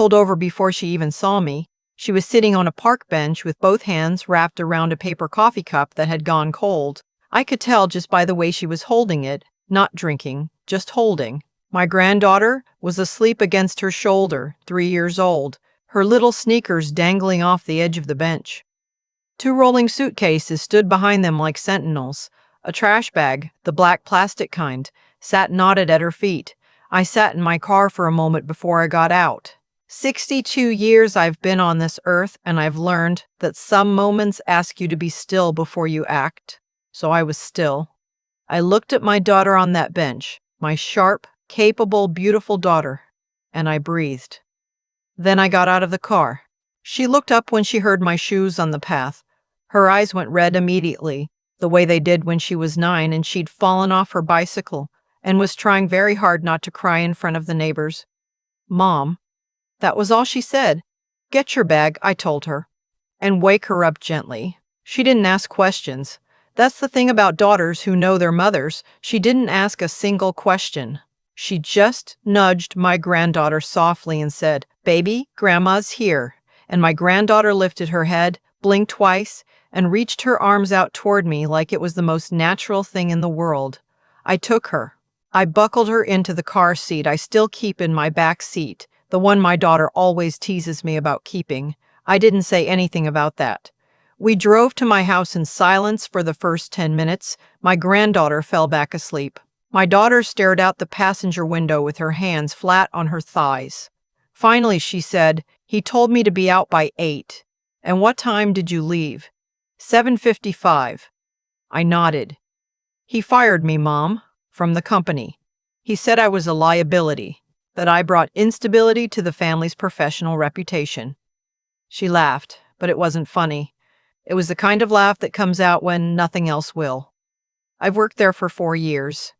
pulled over before she even saw me. She was sitting on a park bench with both hands wrapped around a paper coffee cup that had gone cold. I could tell just by the way she was holding it, not drinking, just holding. My granddaughter was asleep against her shoulder, 3 years old, her little sneakers dangling off the edge of the bench. 2 rolling suitcases stood behind them like sentinels. A trash bag, the black plastic kind, sat knotted at her feet. I sat in my car for a moment before I got out. 62 years I've been on this earth, and I've learned that some moments ask you to be still before you act. So I was still. I looked at my daughter on that bench, my sharp, capable, beautiful daughter, and I breathed. Then I got out of the car. She looked up when she heard my shoes on the path. Her eyes went red immediately, the way they did when she was 9 and she'd fallen off her bicycle and was trying very hard not to cry in front of the neighbors. "Mom." That was all she said. "Get your bag," I told her, "and wake her up gently." She didn't ask questions. That's the thing about daughters who know their mothers. She didn't ask a single question. She just nudged my granddaughter softly and said, "Baby, Grandma's here." And my granddaughter lifted her head, blinked twice, and reached her arms out toward me like it was the most natural thing in the world. I took her. I buckled her into the car seat I still keep in my back seat, the one my daughter always teases me about keeping. I didn't say anything about that. We drove to my house in silence for the first 10 minutes. My granddaughter fell back asleep. My daughter stared out the passenger window with her hands flat on her thighs. Finally, she said, "He told me to be out by 8. And what time did you leave?" 7:55. I nodded. "He fired me, Mom, from the company. He said I was a liability, that I brought instability to the family's professional reputation." She laughed, but it wasn't funny. It was the kind of laugh that comes out when nothing else will. I've worked there for 4 years.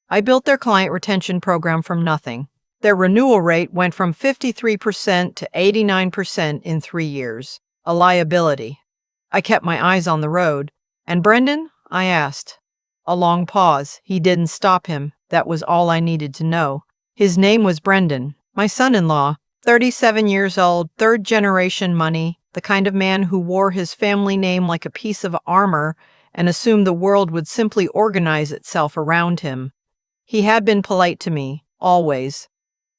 I built their client retention program from nothing. Their renewal rate went from 53% to 89% in 3 years. A liability. I kept my eyes on the road. "And Brendan?" I asked. A long pause. He didn't stop him. That was all I needed to know. His name was Brendan, my son-in-law, 37 years old, 3rd-generation money, the kind of man who wore his family name like a piece of armor and assumed the world would simply organize itself around him. He had been polite to me, always.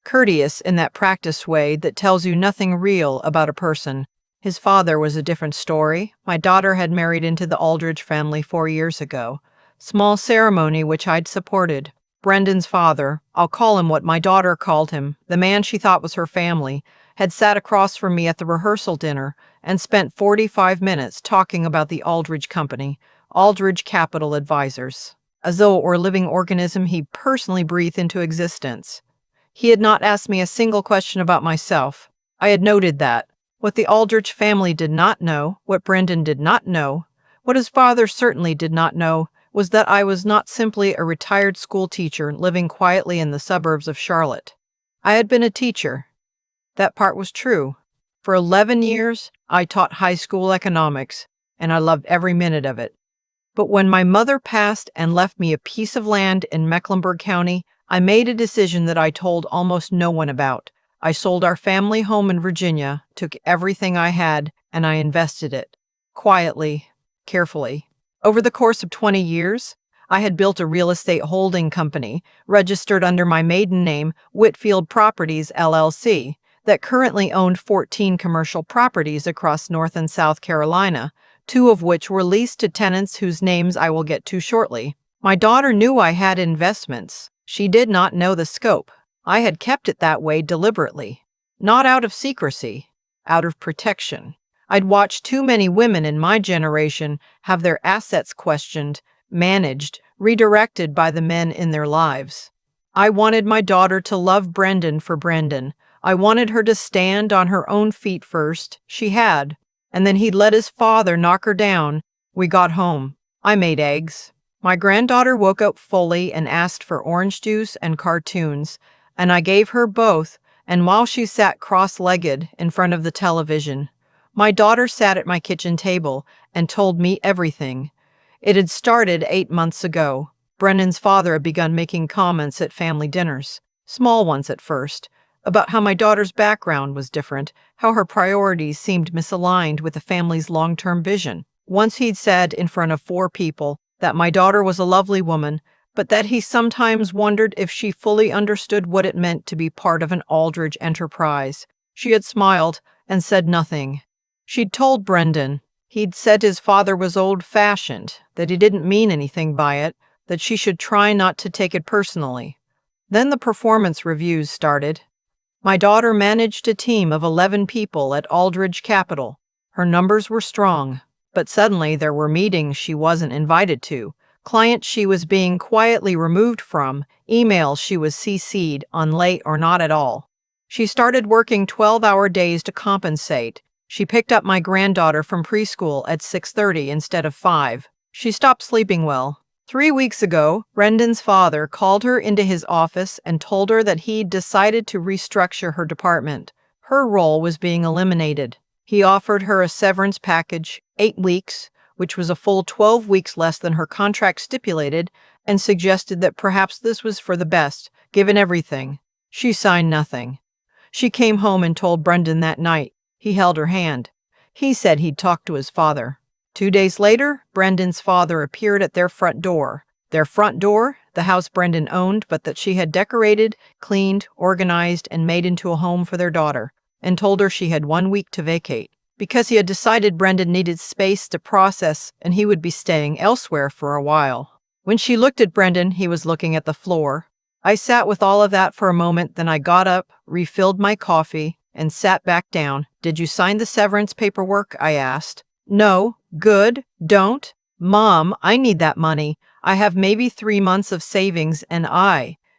Courteous in that practiced way that tells you nothing real about a person. His father was a different story. My daughter had married into the Aldridge family 4 years ago. Small ceremony which I'd supported. Brendan's father, I'll call him what my daughter called him, the man she thought was her family, had sat across from me at the rehearsal dinner and spent 45 minutes talking about the Aldridge Company, Aldridge Capital Advisors, as though it were a living organism he personally breathed into existence. He had not asked me a single question about myself. I had noted that. What the Aldridge family did not know, what Brendan did not know, what his father certainly did not know, was that I was not simply a retired school teacher living quietly in the suburbs of Charlotte. I had been a teacher. That part was true. For 11 years, I taught high school economics, and I loved every minute of it. But when my mother passed and left me a piece of land in Mecklenburg County, I made a decision that I told almost no one about. I sold our family home in Virginia, took everything I had, and I invested it. Quietly, carefully. Over the course of 20 years, I had built a real estate holding company, registered under my maiden name, Whitfield Properties, LLC, that currently owned 14 commercial properties across North and South Carolina, 2 of which were leased to tenants whose names I will get to shortly. My daughter knew I had investments. She did not know the scope. I had kept it that way deliberately. Not out of secrecy, out of protection. I'd watched too many women in my generation have their assets questioned, managed, redirected by the men in their lives. I wanted my daughter to love Brendan for Brendan. I wanted her to stand on her own feet first. She had. And then he'd let his father knock her down. We got home. I made eggs. My granddaughter woke up fully and asked for orange juice and cartoons, and I gave her both, and while she sat cross-legged in front of the television, my daughter sat at my kitchen table and told me everything. It had started 8 months ago. Brendan's father had begun making comments at family dinners, small ones at first, about how my daughter's background was different, how her priorities seemed misaligned with the family's long-term vision. Once he'd said in front of 4 people that my daughter was a lovely woman, but that he sometimes wondered if she fully understood what it meant to be part of an Aldridge enterprise. She had smiled and said nothing. She'd told Brendan. He'd said his father was old-fashioned, that he didn't mean anything by it, that she should try not to take it personally. Then the performance reviews started. My daughter managed a team of 11 people at Aldridge Capital. Her numbers were strong, but suddenly there were meetings she wasn't invited to, clients she was being quietly removed from, emails she was CC'd on late or not at all. She started working 12-hour days to compensate. She picked up my granddaughter from preschool at 6:30 instead of 5. She stopped sleeping well. 3 weeks ago, Brendan's father called her into his office and told her that he'd decided to restructure her department. Her role was being eliminated. He offered her a severance package, 8 weeks, which was a full 12 weeks less than her contract stipulated, and suggested that perhaps this was for the best, given everything. She signed nothing. She came home and told Brendan that night. He held her hand. He said he'd talked to his father. 2 days later, Brendan's father appeared at their front door. Their front door, the house Brendan owned but that she had decorated, cleaned, organized, and made into a home for their daughter, and told her she had 1 week to vacate. Because he had decided Brendan needed space to process and he would be staying elsewhere for a while. When she looked at Brendan, he was looking at the floor. I sat with all of that for a moment, then I got up, refilled my coffee, and sat back down. "Did you sign the severance paperwork?" I asked. "No." "Good. Don't." "Mom, I need that money. I have maybe 3 months of savings and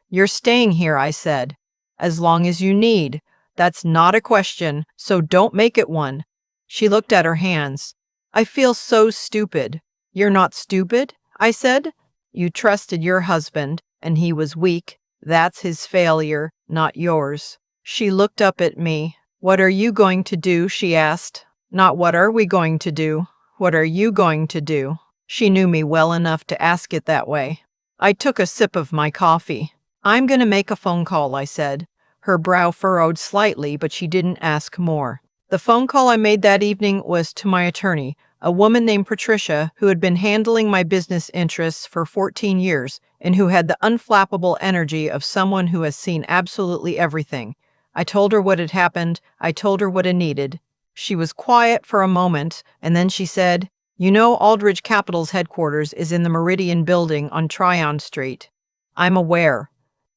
You're staying here," I said. "As long as you need. That's not a question, so don't make it one." She looked at her hands. "I feel so stupid." "You're not stupid," I said. "You trusted your husband, and he was weak. That's his failure, not yours." She looked up at me. "What are you going to do?" she asked. Not what are we going to do? What are you going to do? She knew me well enough to ask it that way. I took a sip of my coffee. "I'm going to make a phone call," I said. Her brow furrowed slightly, but she didn't ask more. The phone call I made that evening was to my attorney, a woman named Patricia, who had been handling my business interests for 14 years and who had the unflappable energy of someone who has seen absolutely everything. I told her what had happened. I told her what I needed. She was quiet for a moment, and then she said, "You know Aldridge Capital's headquarters is in the Meridian building on Tryon Street." "I'm aware.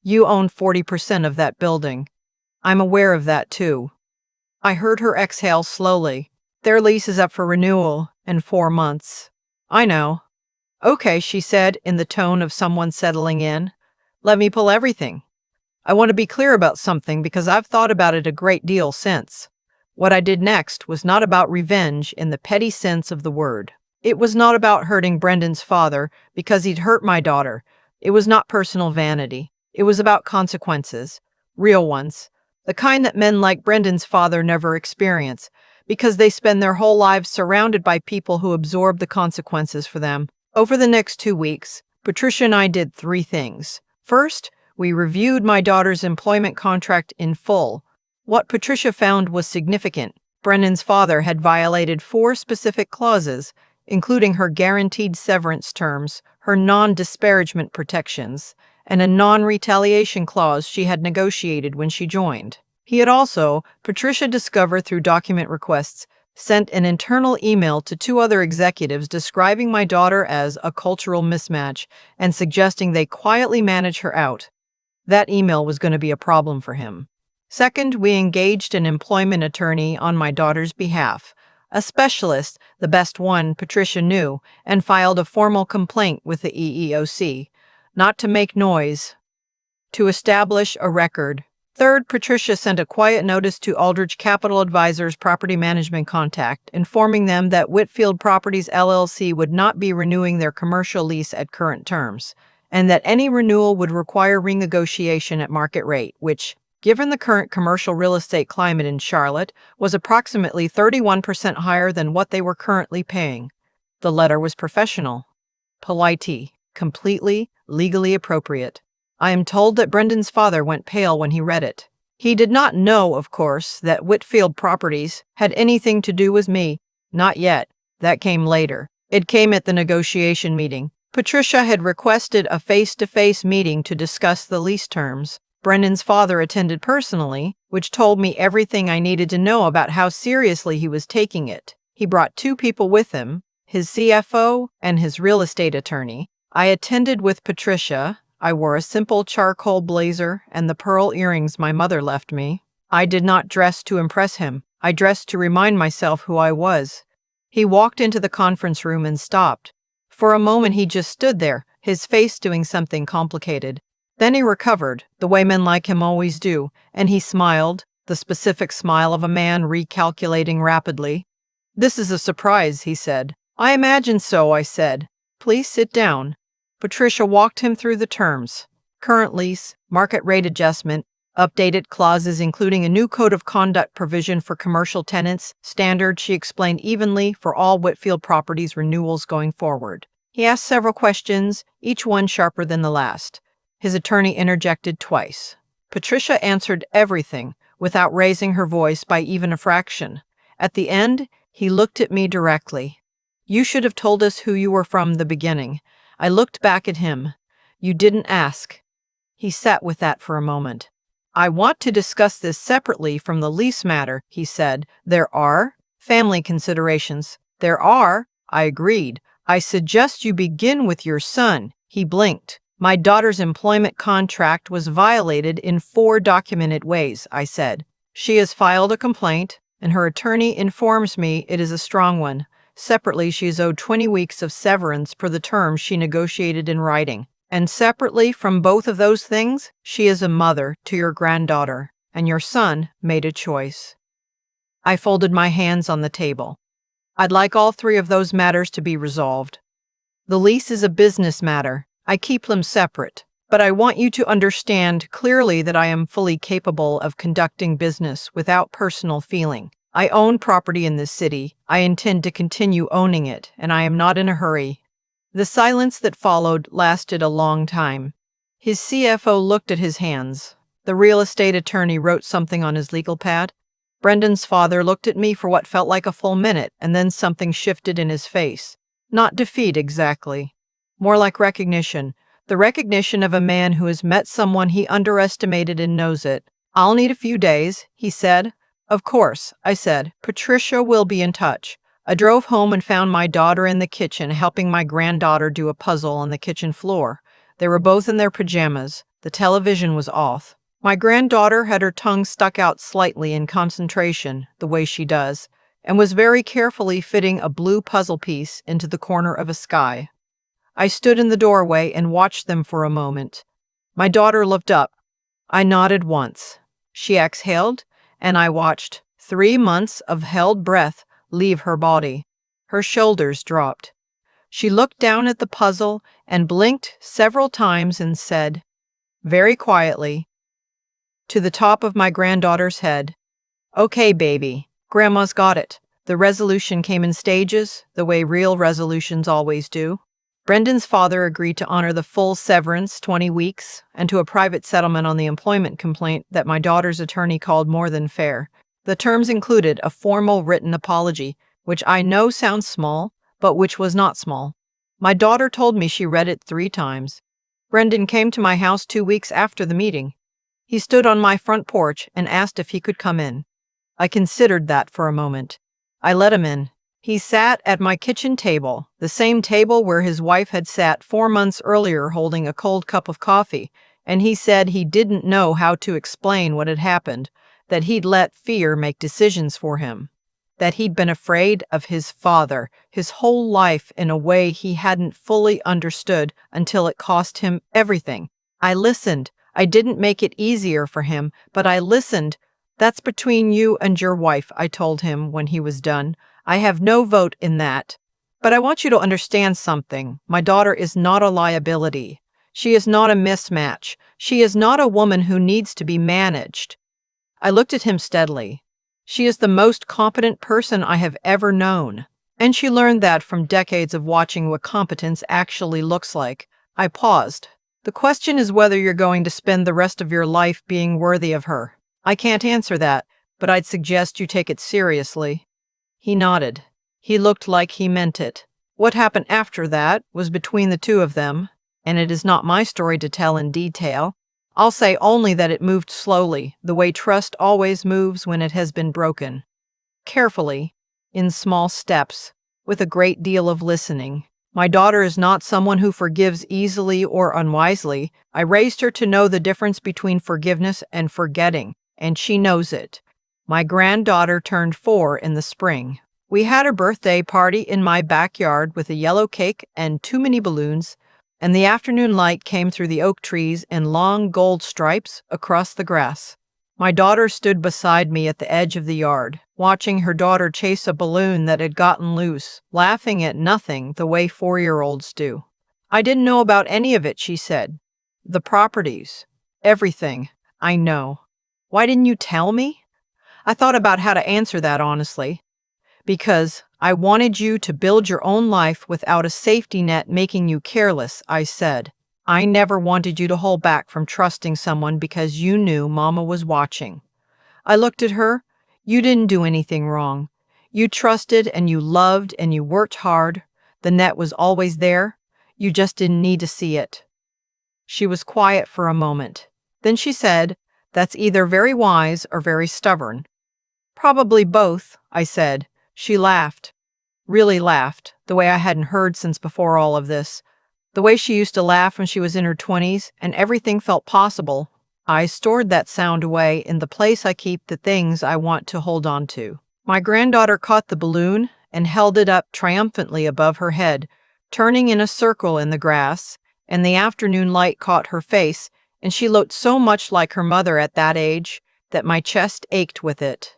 You own 40% of that building." "I'm aware of that, too." I heard her exhale slowly. "Their lease is up for renewal in 4 months." "I know." "Okay," she said in the tone of someone settling in. "Let me pull everything. I want to be clear about something because I've thought about it a great deal since. What I did next was not about revenge in the petty sense of the word. It was not about hurting Brendan's father because he'd hurt my daughter. It was not personal vanity. It was about consequences. Real ones. The kind that men like Brendan's father never experience, because they spend their whole lives surrounded by people who absorb the consequences for them. Over the next 2 weeks, Patricia and I did 3 things. First, we reviewed my daughter's employment contract in full. What Patricia found was significant. Brendan's father had violated 4 specific clauses, including her guaranteed severance terms, her non-disparagement protections, and a non-retaliation clause she had negotiated when she joined. He had also, Patricia discovered through document requests, sent an internal email to 2 other executives describing my daughter as a cultural mismatch and suggesting they quietly manage her out. That email was going to be a problem for him. Second, we engaged an employment attorney on my daughter's behalf, a specialist, the best one Patricia knew, and filed a formal complaint with the EEOC, not to make noise, to establish a record. Third, Patricia sent a quiet notice to Aldridge Capital Advisors property management contact, informing them that Whitfield Properties LLC would not be renewing their commercial lease at current terms, and that any renewal would require renegotiation at market rate, which, given the current commercial real estate climate in Charlotte, was approximately 31% higher than what they were currently paying. The letter was professional, polite, completely legally appropriate. I am told that Brendan's father went pale when he read it. He did not know, of course, that Whitfield Properties had anything to do with me. Not yet. That came later. It came at the negotiation meeting. Patricia had requested a face-to-face meeting to discuss the lease terms. Brendan's father attended personally, which told me everything I needed to know about how seriously he was taking it. He brought two people with him, his CFO and his real estate attorney. I attended with Patricia. I wore a simple charcoal blazer and the pearl earrings my mother left me. I did not dress to impress him. I dressed to remind myself who I was. He walked into the conference room and stopped. For a moment he just stood there, his face doing something complicated. Then he recovered, the way men like him always do, and he smiled, the specific smile of a man recalculating rapidly. "This is a surprise," he said. "I imagine so," I said. "Please sit down." Patricia walked him through the terms. Current lease, market rate adjustment, updated clauses including a new code of conduct provision for commercial tenants, standard, she explained evenly, for all Whitfield Properties renewals going forward. He asked several questions, each one sharper than the last. His attorney interjected twice. Patricia answered everything, without raising her voice by even a fraction. At the end, he looked at me directly. "You should have told us who you were from the beginning." I looked back at him. "You didn't ask." He sat with that for a moment. "I want to discuss this separately from the lease matter," he said. "There are family considerations." "There are," I agreed. "I suggest you begin with your son." He blinked. "My daughter's employment contract was violated in 4 documented ways," I said. "She has filed a complaint, and her attorney informs me it is a strong one. Separately, she is owed 20 weeks of severance per the terms she negotiated in writing. And separately from both of those things, she is a mother to your granddaughter, and your son made a choice." I folded my hands on the table. "I'd like all 3 of those matters to be resolved. The lease is a business matter. I keep them separate. But I want you to understand clearly that I am fully capable of conducting business without personal feeling. I own property in this city. I intend to continue owning it, and I am not in a hurry." The silence that followed lasted a long time. His CFO looked at his hands. The real estate attorney wrote something on his legal pad. Brendan's father looked at me for what felt like a full minute, and then something shifted in his face. Not defeat exactly. More like recognition. The recognition of a man who has met someone he underestimated and knows it. "I'll need a few days," he said. "Of course," I said. "Patricia will be in touch." I drove home and found my daughter in the kitchen helping my granddaughter do a puzzle on the kitchen floor. They were both in their pajamas. The television was off. My granddaughter had her tongue stuck out slightly in concentration, the way she does, and was very carefully fitting a blue puzzle piece into the corner of a sky. I stood in the doorway and watched them for a moment. My daughter looked up. I nodded once. She exhaled, and I watched 3 months of held breath leave her body. Her shoulders dropped. She looked down at the puzzle and blinked several times and said, very quietly, to the top of my granddaughter's head, "Okay, baby, Grandma's got it." The resolution came in stages, the way real resolutions always do. Brendan's father agreed to honor the full severance, 20 weeks, and to a private settlement on the employment complaint that my daughter's attorney called more than fair. The terms included a formal written apology, which I know sounds small, but which was not small. My daughter told me she read it 3 times. Brendan came to my house 2 weeks after the meeting. He stood on my front porch and asked if he could come in. I considered that for a moment. I let him in. He sat at my kitchen table, the same table where his wife had sat 4 months earlier holding a cold cup of coffee, and he said he didn't know how to explain what had happened, that he'd let fear make decisions for him, that he'd been afraid of his father his whole life in a way he hadn't fully understood until it cost him everything. I listened. I didn't make it easier for him, but I listened. "That's between you and your wife," I told him when he was done. "I have no vote in that. But I want you to understand something. My daughter is not a liability. She is not a mismatch. She is not a woman who needs to be managed." I looked at him steadily. "She is the most competent person I have ever known. And she learned that from decades of watching what competence actually looks like." I paused. "The question is whether you're going to spend the rest of your life being worthy of her." I can't answer that, but I'd suggest you take it seriously. He nodded. He looked like he meant it. What happened after that was between the two of them, and it is not my story to tell in detail. I'll say only that it moved slowly, the way trust always moves when it has been broken. Carefully, in small steps, with a great deal of listening. My daughter is not someone who forgives easily or unwisely. I raised her to know the difference between forgiveness and forgetting, and she knows it. My granddaughter turned 4 in the spring. We had a birthday party in my backyard with a yellow cake and too many balloons, and the afternoon light came through the oak trees in long gold stripes across the grass. My daughter stood beside me at the edge of the yard, watching her daughter chase a balloon that had gotten loose, laughing at nothing the way 4-year-olds do. I didn't know about any of it, she said. The properties. Everything. I know. Why didn't you tell me? I thought about how to answer that honestly. Because I wanted you to build your own life without a safety net making you careless, I said. I never wanted you to hold back from trusting someone because you knew Mama was watching. I looked at her. You didn't do anything wrong. You trusted and you loved and you worked hard. The net was always there. You just didn't need to see it. She was quiet for a moment. Then she said, "That's either very wise or very stubborn." "Probably both," I said. She laughed. Really laughed, the way I hadn't heard since before all of this. The way she used to laugh when she was in her 20s and everything felt possible. I stored that sound away in the place I keep the things I want to hold on to. My granddaughter caught the balloon and held it up triumphantly above her head, turning in a circle in the grass, and the afternoon light caught her face, and she looked so much like her mother at that age that my chest ached with it.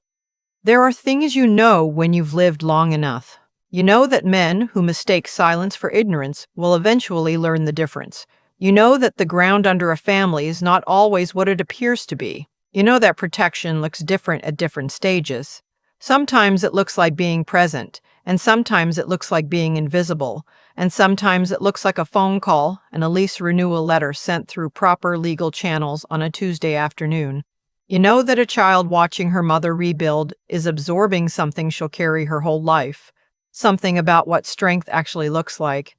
There are things you know when you've lived long enough. You know that men who mistake silence for ignorance will eventually learn the difference. You know that the ground under a family is not always what it appears to be. You know that protection looks different at different stages. Sometimes it looks like being present, and sometimes it looks like being invisible, and sometimes it looks like a phone call and a lease renewal letter sent through proper legal channels on a Tuesday afternoon. You know that a child watching her mother rebuild is absorbing something she'll carry her whole life. Something about what strength actually looks like.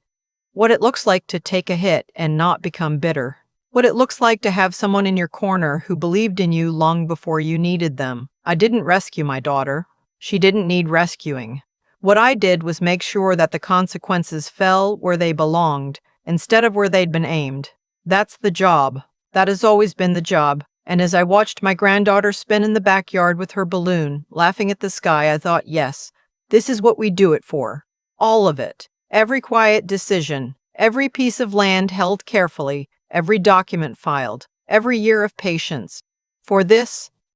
What it looks like to take a hit and not become bitter. What it looks like to have someone in your corner who believed in you long before you needed them. I didn't rescue my daughter. She didn't need rescuing. What I did was make sure that the consequences fell where they belonged, instead of where they'd been aimed. That's the job. That has always been the job. And as I watched my granddaughter spin in the backyard with her balloon, laughing at the sky, I thought, yes, this is what we do it for. All of it. Every quiet decision. Every piece of land held carefully. Every document filed. Every year of patience. For this,